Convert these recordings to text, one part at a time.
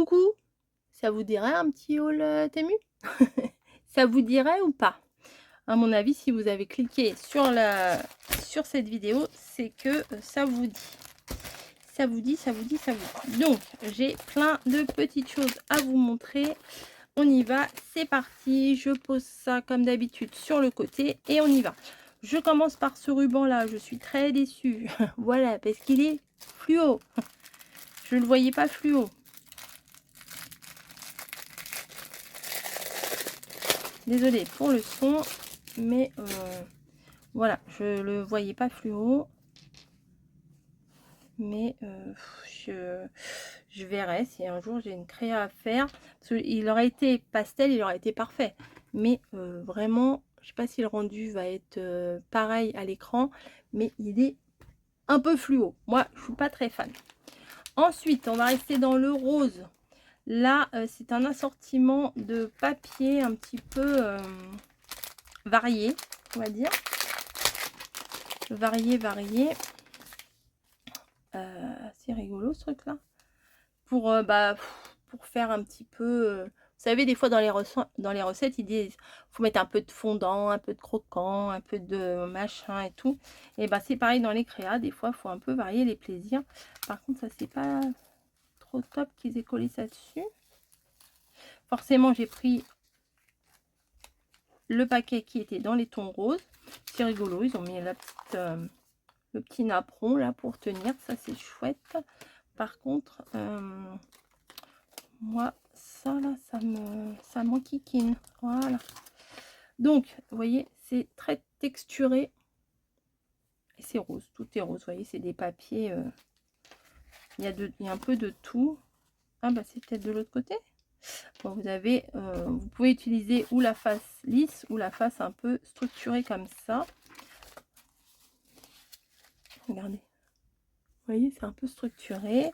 Coucou, ça vous dirait un petit haul Temu? Ça vous dirait ou pas? À mon avis, si vous avez cliqué sur cette vidéo, c'est que ça vous dit. Ça vous dit, ça vous dit, ça vous dit. Donc, j'ai plein de petites choses à vous montrer. On y va, c'est parti. Je pose ça comme d'habitude sur le côté et on y va. Je commence par ce ruban là, je suis très déçue. Voilà, parce qu'il est fluo. Je ne le voyais pas fluo. Désolée pour le son, mais voilà, je le voyais pas fluo. Mais je verrai si un jour j'ai une créa à faire. Parce qu'il aurait été pastel, il aurait été parfait. Mais vraiment, je sais pas si le rendu va être pareil à l'écran. Mais il est un peu fluo. Moi, je suis pas très fan. Ensuite, on va rester dans le rose. Là, c'est un assortiment de papier un petit peu varié, on va dire. Varié. C'est rigolo ce truc là. Pour faire un petit peu, vous savez, des fois dans les recettes ils disent faut mettre un peu de fondant, un peu de croquant, un peu de machin et tout. Et bah c'est pareil dans les créas, des fois il faut un peu varier les plaisirs. Par contre ça c'est pas trop top qu'ils aient collé ça dessus. Forcément j'ai pris le paquet qui était dans les tons roses. C'est rigolo, ils ont mis la petite le petit napperon là pour tenir, ça c'est chouette. Par contre moi ça là ça m'enquiquine. Voilà, donc vous voyez c'est très texturé et c'est rose, tout est rose. Vous voyez, c'est des papiers, il y a un peu de tout. Ah bah c'est peut-être de l'autre côté. Bon, vous avez vous pouvez utiliser ou la face lisse ou la face un peu structurée comme ça. Regardez, vous voyez, c'est un peu structuré.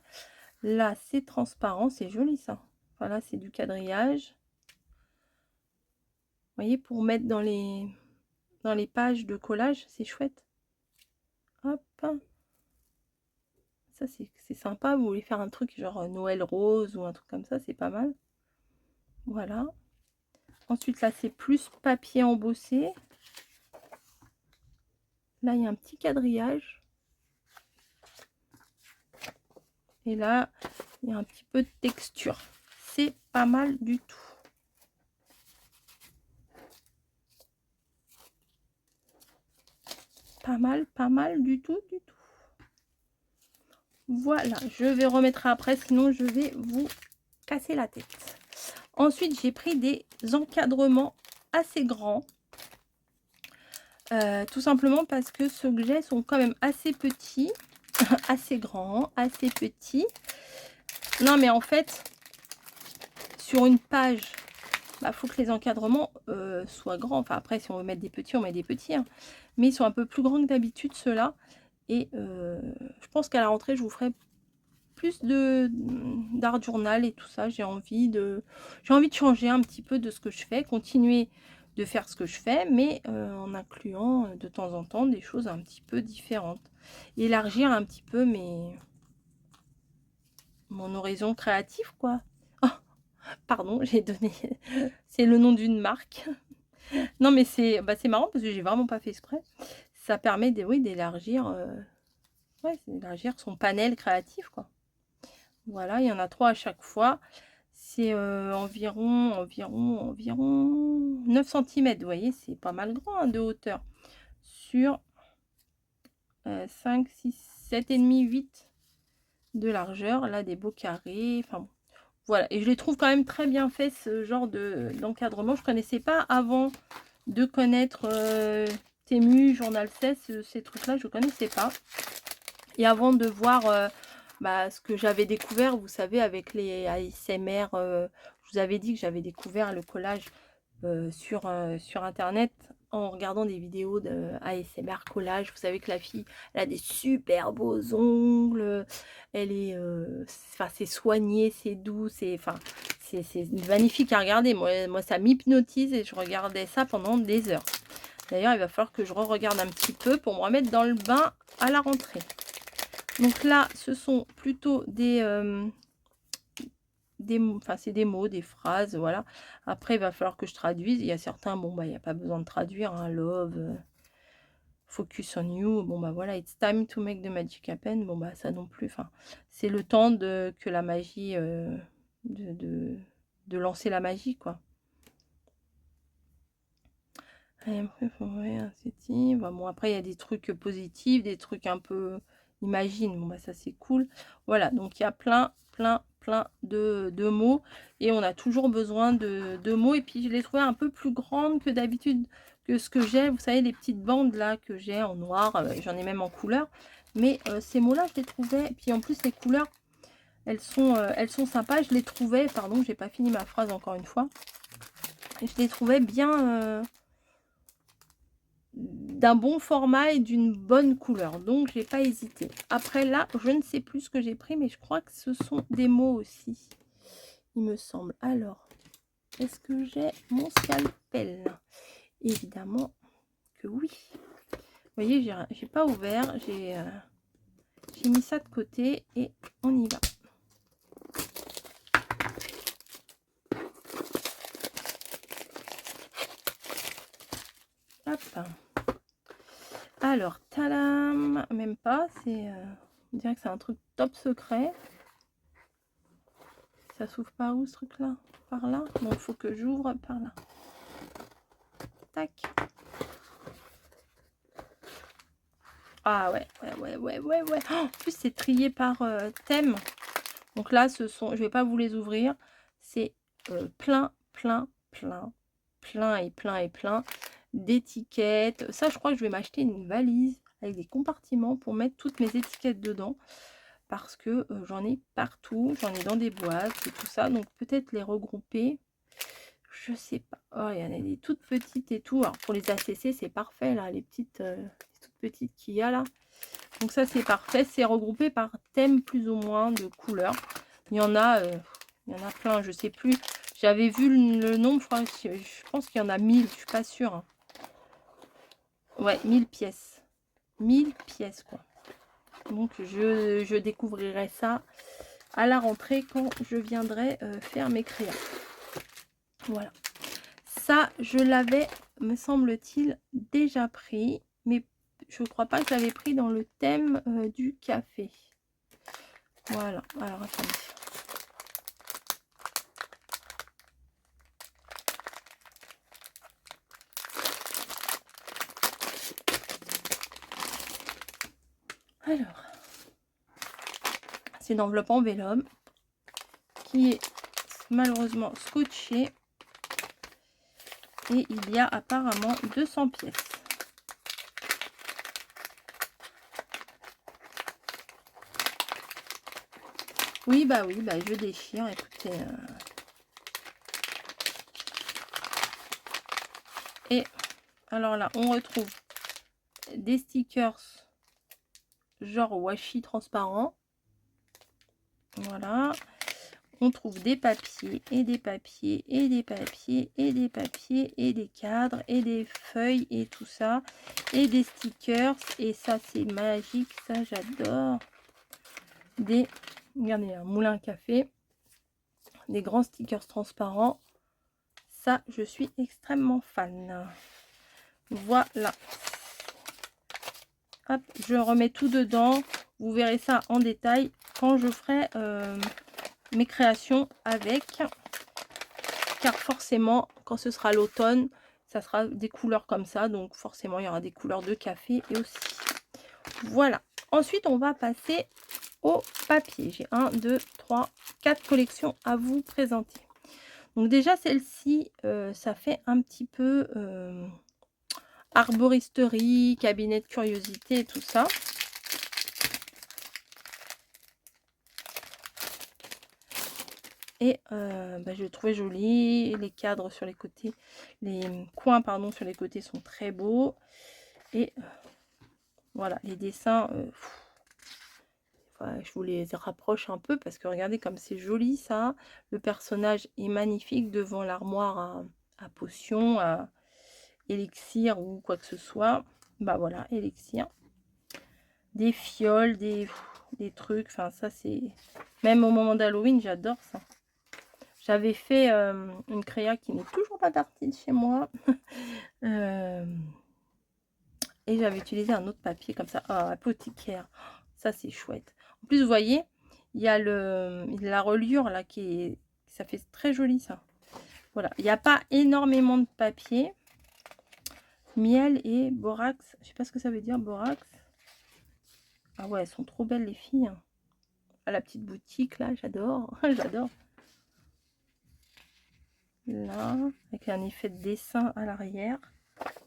Là c'est transparent, c'est joli ça. Voilà, c'est du quadrillage. Vous voyez, pour mettre dans les pages de collage, c'est chouette. Hop, ça c'est sympa. Vous voulez faire un truc genre Noël rose ou un truc comme ça, c'est pas mal. Voilà. Ensuite là c'est plus papier embossé. Là il y a un petit quadrillage. Et là il y a un petit peu de texture. C'est pas mal du tout. Pas mal du tout. Voilà, je vais remettre après, sinon je vais vous casser la tête. Ensuite, j'ai pris des encadrements assez grands. Tout simplement parce que ceux que j'ai sont quand même assez petits. Assez grands, assez petits. Non, mais en fait, sur une page, bah, faut que les encadrements soient grands. Enfin, après, si on veut mettre des petits, on met des petits. Hein. Mais ils sont un peu plus grands que d'habitude, ceux-là. Et je pense qu'à la rentrée, je vous ferai plus d'art journal et tout ça. J'ai envie de changer un petit peu de ce que je fais, continuer de faire ce que je fais, mais en incluant de temps en temps des choses un petit peu différentes. Élargir un petit peu mon horizon créatif, quoi. Oh, pardon, j'ai donné... c'est le nom d'une marque. Non, mais c'est marrant parce que j'ai vraiment pas fait exprès. Ça permet d'élargir d'élargir son panel créatif, quoi. Voilà, il y en a 3 à chaque fois. C'est environ 9 cm. Vous voyez, c'est pas mal grand hein, de hauteur. Sur 5, 6, 7 et demi, 8 de largeur. Là, des beaux carrés. Enfin bon. Voilà. Et je les trouve quand même très bien fait, ce genre d'encadrement. Je connaissais pas avant de connaître Temu, Journal 16, ces trucs-là, je connaissais pas. Et avant de voir ce que j'avais découvert, vous savez, avec les ASMR, je vous avais dit que j'avais découvert le collage sur internet en regardant des vidéos de ASMR collage. Vous savez que la fille, elle a des super beaux ongles, elle est c'est soigné, c'est doux, c'est magnifique à regarder. Moi ça m'hypnotise et je regardais ça pendant des heures. D'ailleurs il va falloir que je re-regarde un petit peu pour me remettre dans le bain à la rentrée. Donc là, ce sont plutôt des enfin, c'est des mots, des phrases, voilà. Après, il va falloir que je traduise. Il y a certains, bon, bah, il n'y a pas besoin de traduire, hein, love, focus on you, bon, bah, voilà, it's time to make the magic happen, bon, bah, ça non plus, enfin, c'est le temps que la magie, de de de lancer la magie, quoi. Et après, faut ouais, sensitive. Bon, après, il y a des trucs positifs, des trucs un peu imagine. Bon, bah, ça, c'est cool. Voilà, donc il y a plein, plein, plein de mots. Et on a toujours besoin de mots. Et puis, je l'ai trouvé un peu plus grande que d'habitude, que ce que j'ai. Vous savez, les petites bandes là que j'ai en noir, j'en ai même en couleur. Mais ces mots-là, je les trouvais. Et puis, en plus, les couleurs, elles sont sympas. Je les trouvais, pardon, j'ai pas fini ma phrase encore une fois. Et je les trouvais bien. D'un bon format et d'une bonne couleur, donc j'ai pas hésité. Après là, je ne sais plus ce que j'ai pris, mais je crois que ce sont des mots aussi, il me semble. Alors, est-ce que j'ai mon scalpel? Évidemment que oui. Vous voyez, j'ai pas ouvert, j'ai mis ça de côté et on y va. Hop. Alors, tadam, même pas, c'est, on dirait que c'est un truc top secret. Ça s'ouvre par où ce truc là? Par là? Donc il faut que j'ouvre par là. Tac. Ah ouais, ouais. Oh, en plus c'est trié par thème. Donc là, ce sont, je vais pas vous les ouvrir. C'est plein, plein, plein, plein et plein et plein d'étiquettes. Ça, je crois que je vais m'acheter une valise avec des compartiments pour mettre toutes mes étiquettes dedans. Parce que j'en ai partout, j'en ai dans des boîtes et tout ça. Donc peut-être les regrouper. Je sais pas. Oh, il y en a des toutes petites et tout. Alors pour les ACC, c'est parfait là, les petites, les toutes petites qu'il y a là. Donc ça c'est parfait. C'est regroupé par thème plus ou moins de couleurs. Il y en a plein. Je sais plus. J'avais vu le nombre. Je pense qu'il y en a 1000. Je suis pas sûre. Hein. Ouais, 1000 pièces. 1000 pièces quoi. Donc je découvrirai ça à la rentrée quand je viendrai faire mes créas. Voilà. Ça, je l'avais, me semble-t-il, déjà pris. Mais je ne crois pas que je l'avais pris dans le thème du café. Voilà. Alors, attendez. Alors. C'est une enveloppe en vélum qui est malheureusement scotchée. Et il y a apparemment 200 pièces. Oui, bah je déchire, écoutez. Et alors là, on retrouve des stickers genre washi transparent. Voilà. On trouve des papiers et des papiers et des papiers et des papiers et des cadres et des feuilles et tout ça. Et des stickers. Et ça, c'est magique. Ça, j'adore. Regardez, un moulin à café. Des grands stickers transparents. Ça, je suis extrêmement fan. Voilà. Hop, je remets tout dedans. Vous verrez ça en détail quand je ferai mes créations avec. Car forcément, quand ce sera l'automne, ça sera des couleurs comme ça. Donc forcément, il y aura des couleurs de café et aussi. Voilà. Ensuite, on va passer au papier. J'ai 1, 2, 3, 4 collections à vous présenter. Donc déjà, celle-ci, ça fait un petit peu arboristerie, cabinet de curiosité et tout ça. Et je le trouvais joli. Les cadres sur les côtés, les coins pardon sur les côtés sont très beaux. Et voilà, les dessins, je vous les rapproche un peu parce que regardez comme c'est joli ça. Le personnage est magnifique devant l'armoire à potions, à élixir ou quoi que ce soit. Bah voilà, élixir. Des fioles, des trucs. Enfin ça c'est... Même au moment d'Halloween, j'adore ça. J'avais fait une créa qui n'est toujours pas partie de chez moi. Et j'avais utilisé un autre papier comme ça, apothicaire. Ça, c'est chouette. En plus, vous voyez, il y a la reliure là qui est... Ça fait très joli ça. Voilà, il n'y a pas énormément de papier. Miel et borax. Je sais pas ce que ça veut dire, borax. Ah ouais, elles sont trop belles les filles. Ah, la petite boutique là, j'adore. J'adore. Là, avec un effet de dessin à l'arrière.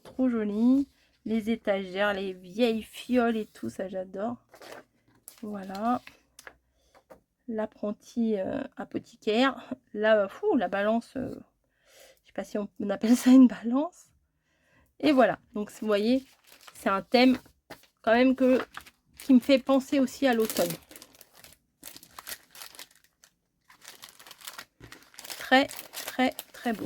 Trop joli. Les étagères, les vieilles fioles et tout, ça j'adore. Voilà. L'apprenti apothicaire. Là, fou, la balance. Je sais pas si on appelle ça une balance. Et voilà. Donc vous voyez, c'est un thème quand même qui me fait penser aussi à l'automne. Très, très, très beau.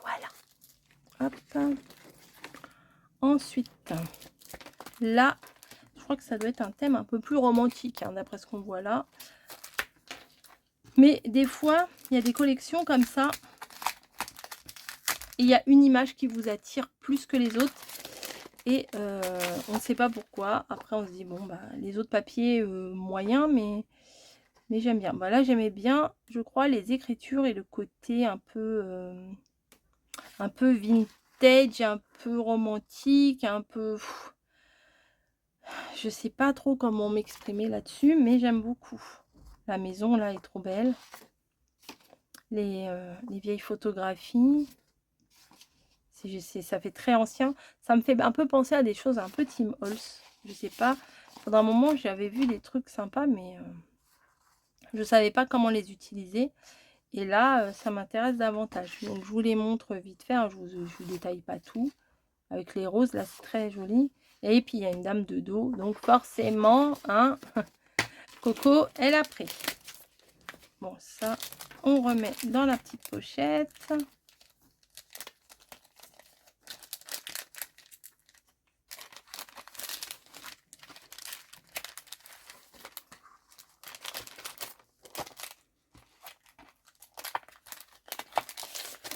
Voilà. Hop. Ensuite, là, je crois que ça doit être un thème un peu plus romantique, hein, d'après ce qu'on voit là. Mais des fois, il y a des collections comme ça. Et il y a une image qui vous attire plus que les autres. Et on ne sait pas pourquoi. Après, on se dit, bon, bah, les autres papiers, moyens, mais j'aime bien. Bah, là, j'aimais bien, je crois, les écritures et le côté un peu vintage, un peu romantique, un peu... Je sais pas trop comment m'exprimer là-dessus, mais j'aime beaucoup. La maison, là, est trop belle. Les vieilles photographies. Ça fait très ancien. Ça me fait un peu penser à des choses un peu Tim Holtz. Je sais pas. Pendant un moment, j'avais vu des trucs sympas, mais je savais pas comment les utiliser. Et là, ça m'intéresse davantage. Donc, je vous les montre vite fait. Hein. Je vous détaille pas tout. Avec les roses, là, c'est très joli. Et puis, il y a une dame de dos. Donc, forcément, hein, Coco, elle a pris. Bon, ça, on remet dans la petite pochette.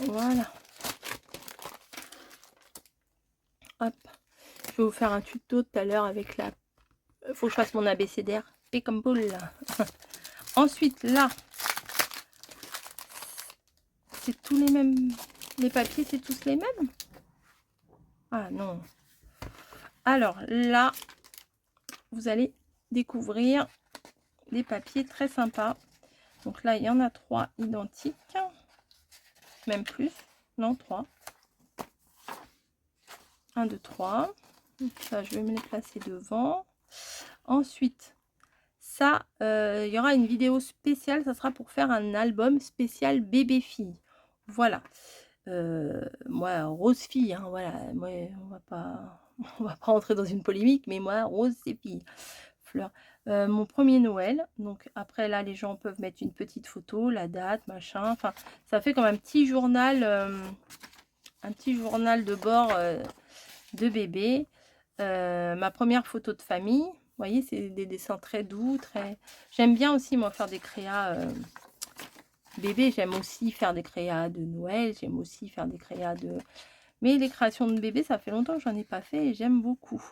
Voilà. Hop. Je vais vous faire un tuto tout à l'heure avec la... Faut que je fasse mon abécédaire. P comme poule. Ensuite, là, c'est tous les mêmes. Les papiers, c'est tous les mêmes. Ah non. Alors là, vous allez découvrir des papiers très sympas. Donc là, il y en a 3 identiques. Même plus. Non, 3. 1, 2, 3. Ça, je vais me les placer devant. Ensuite, ça, il y aura une vidéo spéciale. Ça sera pour faire un album spécial bébé-fille. Voilà. Moi, rose fille, hein, voilà. Moi, on va pas rentrer dans une polémique, mais moi, rose, c'est fille. Fleur. Mon premier Noël. Donc après, là, les gens peuvent mettre une petite photo, la date, machin. Enfin, ça fait comme un petit journal de bord de bébé. Ma première photo de famille. Vous voyez, c'est des dessins très doux, très... J'aime bien aussi, moi, faire des créas bébé. J'aime aussi faire des créas de Noël. J'aime aussi faire des créas de... Mais les créations de bébé, ça fait longtemps que j'en ai pas fait et j'aime beaucoup.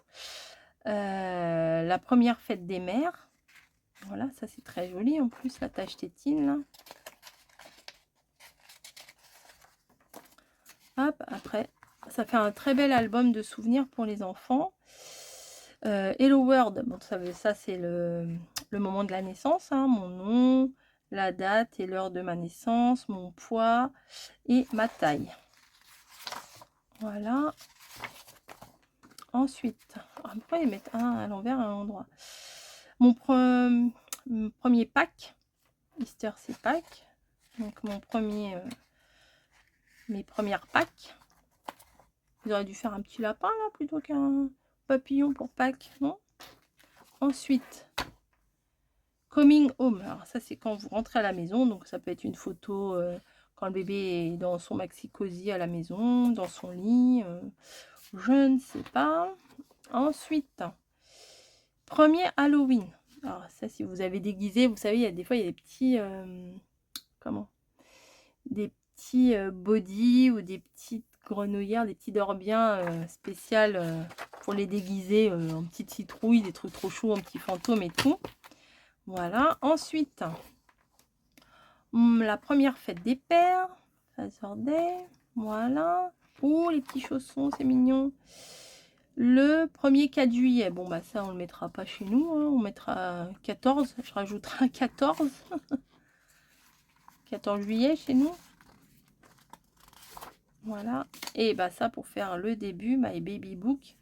La première fête des mères. Voilà, ça c'est très joli. En plus, la tache tétine, là. Hop, après, ça fait un très bel album de souvenirs pour les enfants. Hello World, bon, ça c'est le moment de la naissance, hein, mon nom, la date et l'heure de ma naissance, mon poids et ma taille. Voilà. Ensuite, pourquoi ils mettent un à l'envers à l'endroit? Mon premier pack, Easter c'est Pâques, donc mes premières Pâques. Ils auraient dû faire un petit lapin là plutôt qu'un papillon pour Pâques, non? Ensuite, coming home. Alors ça c'est quand vous rentrez à la maison, donc ça peut être une photo quand le bébé est dans son maxi cosy à la maison, dans son lit, je ne sais pas. Ensuite, premier Halloween. Alors ça, si vous avez déguisé, vous savez, il y a des fois, il y a des petits... comment? Des petits body ou des petites grenouillères, des petits dorbiens spéciales pour les déguiser en petites citrouilles, des trucs trop chauds, en petits fantômes et tout. Voilà. Ensuite, la première fête des pères. Father's Day. Voilà. Oh, les petits chaussons, c'est mignon. Le 1er 4 juillet. Bon, bah ça, on le mettra pas chez nous. Hein. On mettra 14. Je rajouterai un 14. 14 juillet chez nous. Voilà. Et bah ça, pour faire le début, My Baby Book.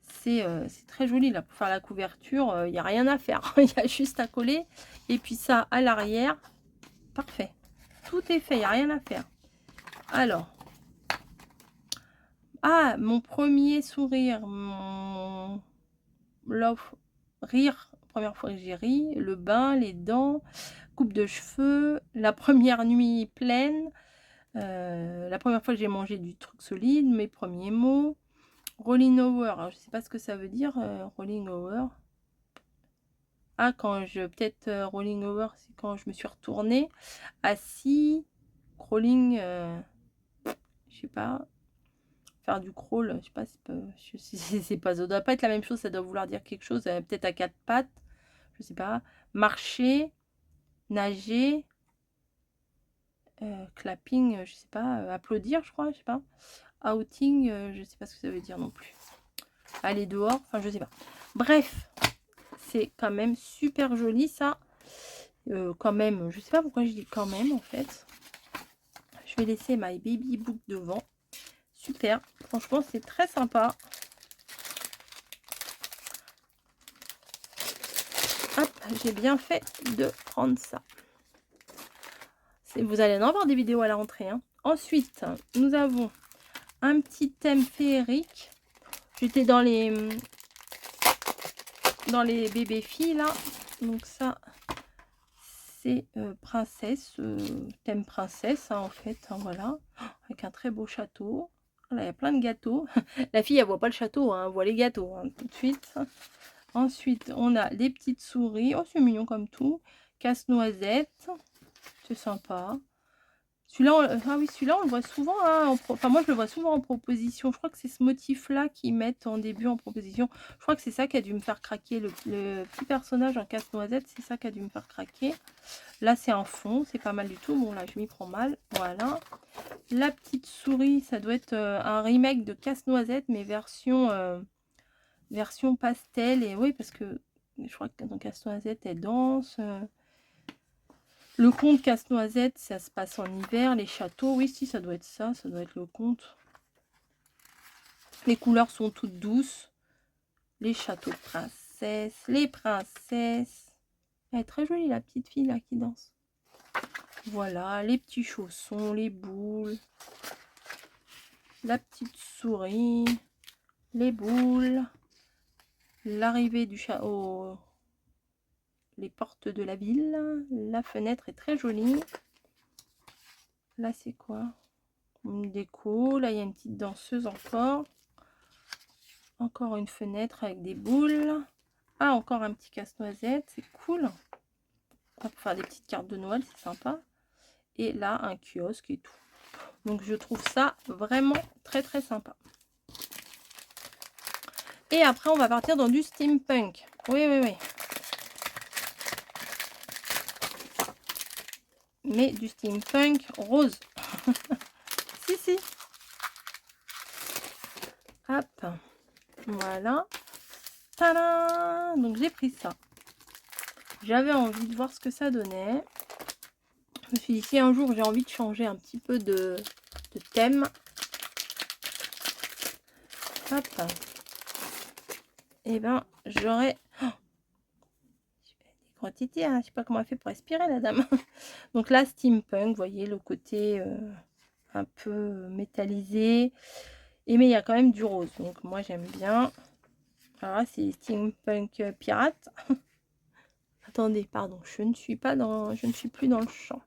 C'est très joli là. Pour faire la couverture, il n'y a rien à faire. Il y a juste à coller. Et puis ça, à l'arrière. Parfait. Tout est fait, il n'y a rien à faire. Alors. Ah, mon premier sourire. Mon love rire. Première fois que j'ai ri. Le bain, les dents. Coupe de cheveux. La première nuit pleine. La première fois que j'ai mangé du truc solide. Mes premiers mots. Rolling over. Alors, je sais pas ce que ça veut dire. Rolling over. Ah, quand je... Peut-être rolling over, c'est quand je me suis retournée. Assis. Crawling. Je sais pas. Faire du crawl. Je sais pas. C'est pas... Ça doit pas être la même chose. Ça doit vouloir dire quelque chose. Peut-être à 4 pattes. Je sais pas. Marcher. Nager. Clapping. Je sais pas. Applaudir, je crois. Je sais pas. Outing. Je sais pas ce que ça veut dire non plus. Aller dehors. Enfin, je sais pas. Bref. C'est quand même super joli ça. Quand même, je sais pas pourquoi je dis quand même en fait. Je vais laisser My Baby Book devant. Super, franchement c'est très sympa. Hop, j'ai bien fait de prendre ça. Vous allez en avoir des vidéos à la rentrée. Hein. Ensuite, nous avons un petit thème féerique. J'étais dans les bébés filles là. Donc ça, c'est princesse, thème princesse hein, en fait. Hein, voilà, avec un très beau château. Là, il y a plein de gâteaux. La fille, elle voit pas le château, hein, elle voit les gâteaux hein, tout de suite. Ensuite, on a des petites souris. Oh, c'est mignon comme tout. Casse-noisette. C'est sympa. Celui-là, ah oui, celui-là, on le voit souvent. Hein, enfin, moi, je le vois souvent en proposition. Je crois que c'est ce motif-là qu'ils mettent en début en proposition. Je crois que c'est ça qui a dû me faire craquer. Le petit personnage en casse-noisette, c'est ça qui a dû me faire craquer. Là, c'est en fond. C'est pas mal du tout. Bon, là, je m'y prends mal. Voilà. La petite souris, ça doit être un remake de Casse-Noisette, mais version pastel. Et oui, parce que je crois que dans Casse-Noisette, elle danse. Le conte Casse-Noisette, ça se passe en hiver. Les châteaux, oui, si, ça doit être ça. Ça doit être le conte. Les couleurs sont toutes douces. Les châteaux de princesse. Les princesses. Elle est très jolie, la petite fille, là, qui danse. Voilà, les petits chaussons, les boules. La petite souris. Les boules. L'arrivée du château. Les portes de la ville. La fenêtre est très jolie. Là, c'est quoi? Une déco. Là, il y a une petite danseuse encore. Encore une fenêtre avec des boules. Ah, encore un petit casse-noisette. C'est cool. Pour faire des petites cartes de Noël, c'est sympa. Et là, un kiosque et tout. Donc, je trouve ça vraiment très, très sympa. Et après, on va partir dans du steampunk. Oui, oui, oui. Mais du steampunk rose. Si, si. Hop. Voilà. Tadam! Donc, j'ai pris ça. J'avais envie de voir ce que ça donnait. Je me suis dit, si un jour, j'ai envie de changer un petit peu de thème. Hop. Et ben, j'aurais... Oh, des gros tétés, hein. Je sais pas comment elle fait pour respirer, la dame. Donc là, steampunk, vous voyez, le côté un peu métallisé. Et mais il y a quand même du rose. Donc moi, j'aime bien. Alors là, c'est steampunk pirate. Attendez, pardon, je ne suis plus dans le champ.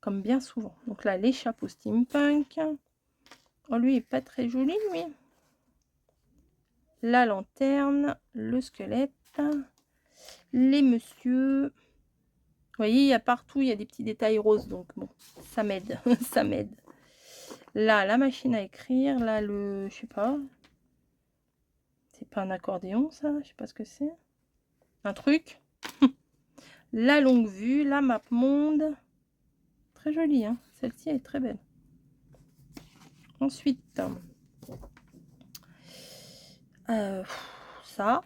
Comme bien souvent. Donc là, les chapeaux steampunk. Oh, lui, il est pas très joli, lui. La lanterne, le squelette. Les messieurs, vous voyez, il y a partout, il y a des petits détails roses, donc bon, ça m'aide, ça m'aide. Là, la machine à écrire, là, le, je sais pas, c'est pas un accordéon, ça, je sais pas ce que c'est. Un truc. La longue vue, la map monde. Très jolie, hein. Celle-ci est très belle. Ensuite, ça,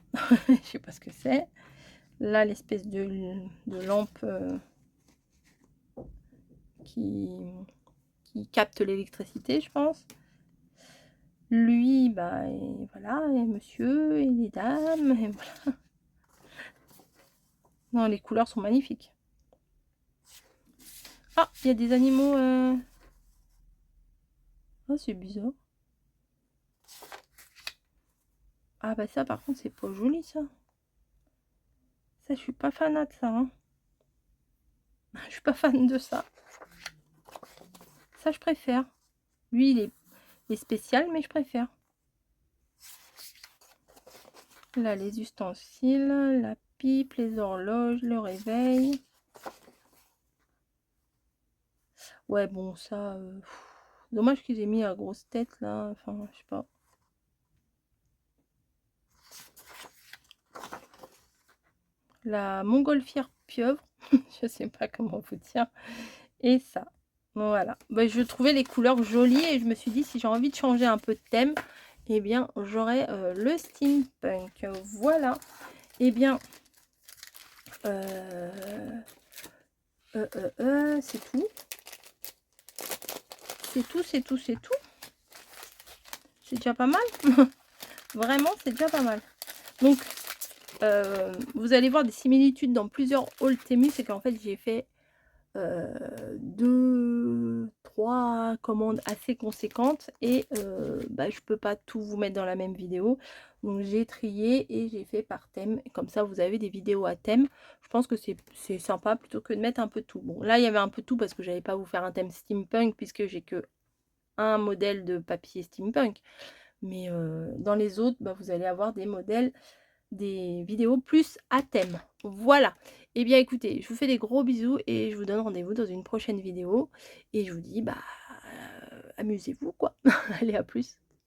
je sais pas ce que c'est. Là, l'espèce de lampe qui capte l'électricité, je pense. Lui, bah, et voilà, et monsieur, et les dames, et voilà. Non, les couleurs sont magnifiques. Ah, il y a des animaux. Ah, c'est bizarre. Ah, bah ça, par contre, c'est pas joli, ça. Ça, je suis pas fanat de ça. Hein. Je suis pas fan de ça. Ça, je préfère. Lui, il est spécial, mais je préfère. Là, les ustensiles, la pipe, les horloges, le réveil. Ouais, bon, ça... dommage qu'ils aient mis la grosse tête, là. Enfin, je sais pas. La montgolfière pieuvre. Je sais pas comment vous dire. Et ça. Voilà. Bah, je trouvais les couleurs jolies et je me suis dit, si j'ai envie de changer un peu de thème, eh bien, j'aurai le steampunk. Voilà. Eh bien... c'est tout. C'est tout, c'est tout, c'est tout. C'est déjà pas mal. Vraiment, c'est déjà pas mal. Donc, vous allez voir des similitudes dans plusieurs hauls Temu. C'est qu'en fait, j'ai fait 2, 3 commandes assez conséquentes. Et bah, je peux pas tout vous mettre dans la même vidéo. Donc, j'ai trié et j'ai fait par thème. Et comme ça, vous avez des vidéos à thème. Je pense que c'est sympa plutôt que de mettre un peu tout. Bon, là, il y avait un peu tout parce que j'allais pas vous faire un thème steampunk puisque j'ai que un modèle de papier steampunk. Mais dans les autres, bah, vous allez avoir des modèles, des vidéos plus à thème. Voilà. Et bien écoutez, je vous fais des gros bisous et je vous donne rendez-vous dans une prochaine vidéo. Et je vous dis, bah, amusez-vous quoi. Allez, à plus.